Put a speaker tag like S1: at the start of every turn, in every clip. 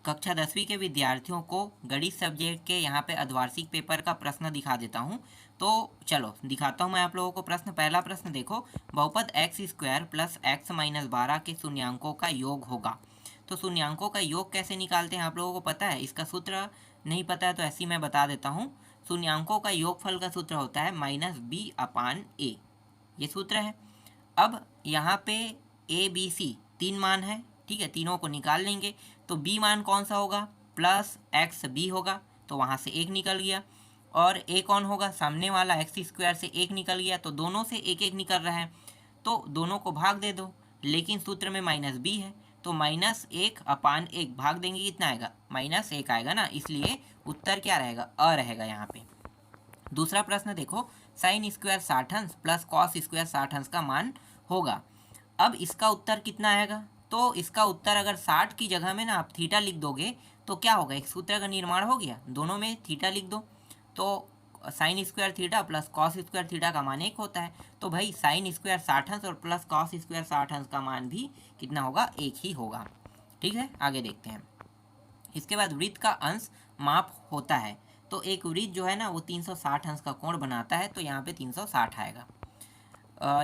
S1: कक्षा 10वीं के विद्यार्थियों को गणित सब्जेक्ट के यहाँ पे अर्धवार्षिक पेपर का प्रश्न दिखा देता हूँ। तो चलो दिखाता हूँ मैं आप लोगों को प्रश्न। पहला प्रश्न देखो, बहुपद x square plus x minus 12 के शून्यांकों का योग होगा। तो शून्यांकों का योग कैसे निकालते हैं आप लोगों को पता है? इसका सूत्र नहीं पता है तो ऐसे ही मैं बता देता हूँ। शून्यांकों का योगफल का सूत्र होता है -b/a, ये सूत्र है। अब यहाँ पे ए बी सी तीन मान है, ठीक है, तीनों को निकाल लेंगे। तो बी मान कौन सा होगा? प्लस एक्स बी होगा, तो वहाँ से एक निकल गया। और ए कौन होगा? सामने वाला एक्स स्क्वायर से एक निकल गया, तो दोनों से एक एक निकल रहा है, तो दोनों को भाग दे दो। लेकिन सूत्र में माइनस बी है, तो -1/1 भाग देंगे, कितना आएगा? -1 आएगा ना, इसलिए उत्तर क्या रहेगा? अ रहेगा यहाँ पे। दूसरा प्रश्न देखो, साइन स्क्वायर 60 अंश प्लस कॉस स्क्वायर 60 अंश का मान होगा। अब इसका उत्तर कितना आएगा? तो इसका उत्तर अगर 60 की जगह में ना आप थीटा लिख दोगे तो क्या होगा? एक सूत्र का निर्माण हो गया, दोनों में थीटा लिख दो, तो sine square theta plus cos square theta का मान 1 होता है। तो भाई साइन स्क्वायर 60 अंश और प्लस कॉस स्क्वायर 60 अंश का मान भी कितना होगा? 1 ही होगा। ठीक है, आगे देखते हैं। इसके बाद वृत्त का अंश माप होता है, तो एक वृत्त जो है ना वो 360 अंश का कोण बनाता है, तो यहाँ पे 360 आएगा।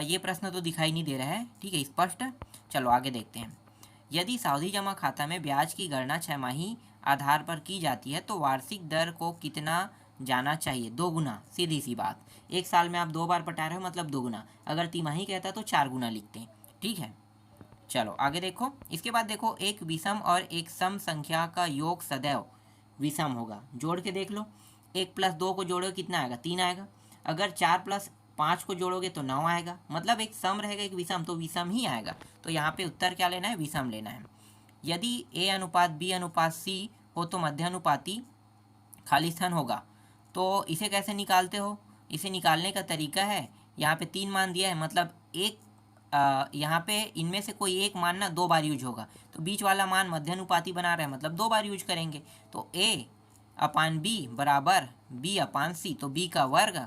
S1: ये प्रश्न तो दिखाई नहीं दे रहा है, ठीक है, स्पष्ट। चलो आगे देखते हैं। यदि सावधि जमा खाता में ब्याज की गणना छमाही आधार पर की जाती है तो वार्षिक दर को कितना जाना चाहिए? 2 गुना, सीधी सी बात। एक साल में आप 2 बार पटा रहे हो मतलब 2 गुना। अगर तिमाही कहता तो 4 गुना लिखते हैं, ठीक है। चलो आगे देखो। इसके बाद देखो, एक विषम और एक सम संख्या का योग सदैव विषम होगा। जोड़ के देख लो, 1 + 2 को जोड़ो कितना आएगा? 3 आएगा। अगर 4 + 5 को जोड़ोगे तो 9 आएगा। मतलब एक सम रहेगा एक विषम, तो विषम ही आएगा। तो यहाँ पे उत्तर क्या लेना है? विषम लेना है। यदि A/B/C हो तो मध्यानुपाती खाली स्थान होगा। तो इसे कैसे निकालते हो? इसे निकालने का तरीका है, यहाँ पे 3 मान दिया है, मतलब एक यहाँ पे इनमें से कोई एक मान ना 2 बार यूज होगा, तो बीच वाला मान मध्यानुपाती बना रहे हैं मतलब 2 बार यूज करेंगे। तो A/B बराबर B/C, तो B का वर्ग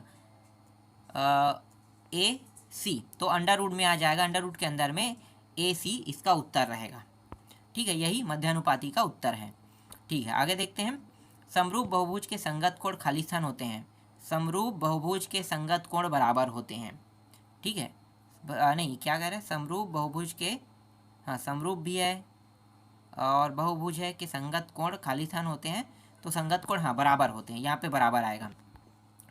S1: AC, तो अंडर रूट में आ जाएगा, अंडर रूट के अंदर में AC इसका उत्तर रहेगा। ठीक है, यही मध्यानुपाती का उत्तर है। ठीक है, आगे देखते हैं। समरूप बहुभुज के संगत कोण खाली स्थान होते हैं। समरूप बहुभुज के संगत कोण बराबर होते हैं, ठीक है। नहीं, क्या कह रहे हैं? समरूप बहुभुज के, हाँ समरूप भी है और बहुभुज है कि संगत कोण खाली स्थान होते हैं, तो संगत कोण हाँ बराबर होते हैं, यहाँ पे बराबर आएगा।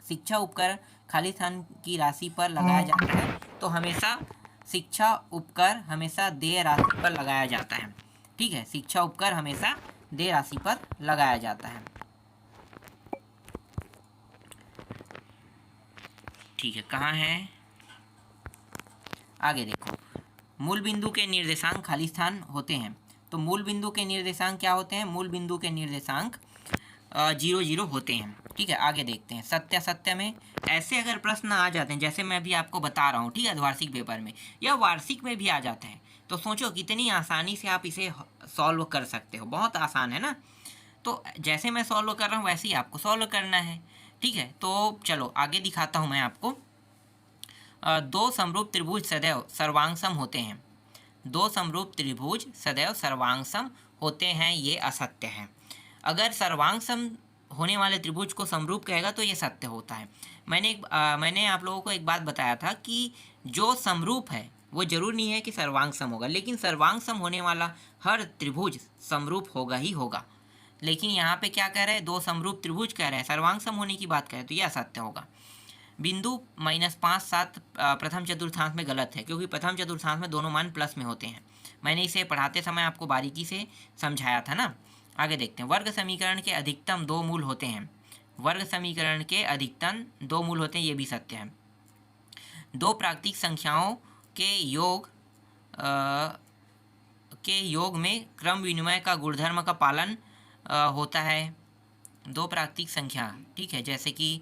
S1: शिक्षा उपकर खाली स्थान की राशि पर लगाया जाता है, तो हमेशा शिक्षा उपकर हमेशा देय राशि पर लगाया जाता है, ठीक है। शिक्षा उपकर हमेशा देय राशि पर लगाया जाता है, ठीक है। कहाँ है? आगे देखो, मूल बिंदु के निर्देशांक खाली स्थान होते हैं। तो मूल बिंदु के निर्देशांक क्या होते हैं? मूल बिंदु के निर्देशांक 0 0 होते हैं, ठीक है। आगे देखते हैं। सत्य सत्य में ऐसे अगर प्रश्न आ जाते हैं जैसे मैं अभी आपको बता रहा हूँ, ठीक है, वार्षिक पेपर में या वार्षिक में भी आ जाते हैं, तो सोचो कितनी आसानी से आप इसे सॉल्व कर सकते हो। बहुत आसान है ना। तो जैसे मैं सॉल्व कर रहा हूँ वैसे ही आपको सॉल्व करना है, ठीक है। तो चलो आगे दिखाता हूँ मैं आपको। 2 समरूप त्रिभुज सदैव सर्वांगसम होते हैं। 2 समरूप त्रिभुज सदैव सर्वांगसम होते हैं, ये असत्य है। अगर सर्वांगसम होने वाले त्रिभुज को समरूप कहेगा तो ये सत्य होता है। मैंने आप लोगों को एक बात बताया था कि जो समरूप है वो जरूर नहीं है कि सर्वांगसम होगा, लेकिन सर्वांगसम होने वाला हर त्रिभुज समरूप होगा ही होगा। लेकिन यहाँ पे क्या कह रहे हैं? 2 समरूप त्रिभुज कह रहे हैं, सर्वांगसम होने की बात कह रहे हैं, तो ये असत्य होगा। बिंदु -5 7 प्रथम चतुर्थांश में गलत है, क्योंकि प्रथम चतुर्थांश में दोनों मान प्लस में होते हैं। मैंने इसे पढ़ाते समय आपको बारीकी से समझाया था ना। आगे देखते हैं। वर्ग समीकरण के अधिकतम 2 मूल होते हैं। वर्ग समीकरण के अधिकतम 2 मूल होते हैं, ये भी सत्य है। 2 प्राकृतिक संख्याओं के योग में क्रम विनिमय का गुणधर्म का पालन होता है। 2 प्राकृतिक संख्या, ठीक है, जैसे कि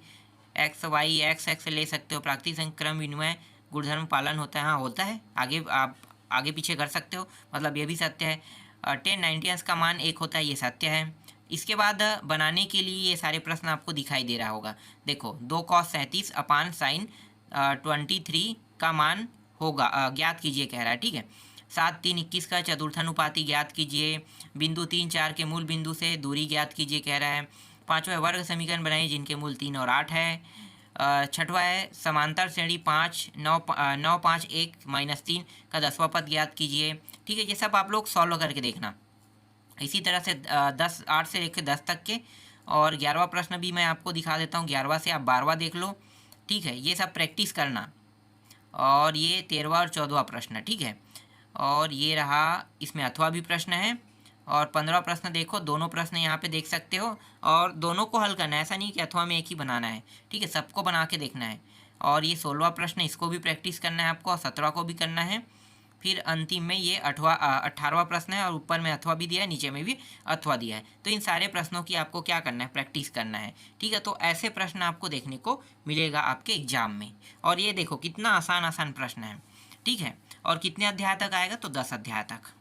S1: एक्स वाई एक्स एक्स ले सकते हो, प्राकृतिक संख्या क्रम विनिमय गुणधर्म पालन होता है, हाँ होता है। आगे आप आगे पीछे कर सकते हो, मतलब ये भी सत्य है। 10 90 अंश का मान 1 होता है, ये सत्य है। इसके बाद बनाने के लिए ये सारे प्रश्न आपको दिखाई दे रहा होगा। देखो 2 cos 37 अपान साइन 23 का मान होगा, ज्ञात कीजिए कह रहा है, ठीक है। 7 3 21 का चतुर्थानुपाती ज्ञात कीजिए। बिंदु 3 4 के मूल बिंदु से दूरी ज्ञात कीजिए कह रहा है। 5वां वर्ग समीकरण बनाइए जिनके मूल 3 और 8 है। 6वां है समांतर श्रेणी 5 9 9 5 1 -3 का 10वां पद ज्ञात कीजिए। ठीक है, ये सब आप लोग सॉल्व करके देखना। इसी तरह से 10 8 से लेकर 10 तक के, और 11वां प्रश्न भी मैं आपको दिखा देता हूँ। 11वां से आप 12वां देख लो। ठीक है, ये सब प्रैक्टिस करना। और ये 13वां और 14वां प्रश्न, ठीक है। और ये रहा, इसमें अथवा भी प्रश्न है। और 15वां प्रश्न देखो, दोनों प्रश्न यहाँ पे देख सकते हो, और दोनों को हल करना है, ऐसा नहीं कि अथवा में एक ही बनाना है। ठीक है, सबको बना के देखना है। और ये 16वां प्रश्न, इसको भी प्रैक्टिस करना है आपको, और 17वां को भी करना है। फिर अंतिम में ये 18वां प्रश्न है, और ऊपर में अथवा भी दिया है, नीचे में भी अथवा दिया है। तो इन सारे प्रश्नों की आपको क्या करना है, प्रैक्टिस करना है। ठीक है, तो ऐसे प्रश्न आपको देखने को मिलेगा आपके एग्जाम में। और ये देखो कितना आसान आसान प्रश्न है। ठीक है, और कितने अध्याय तक आएगा, तो 10 अध्याय तक।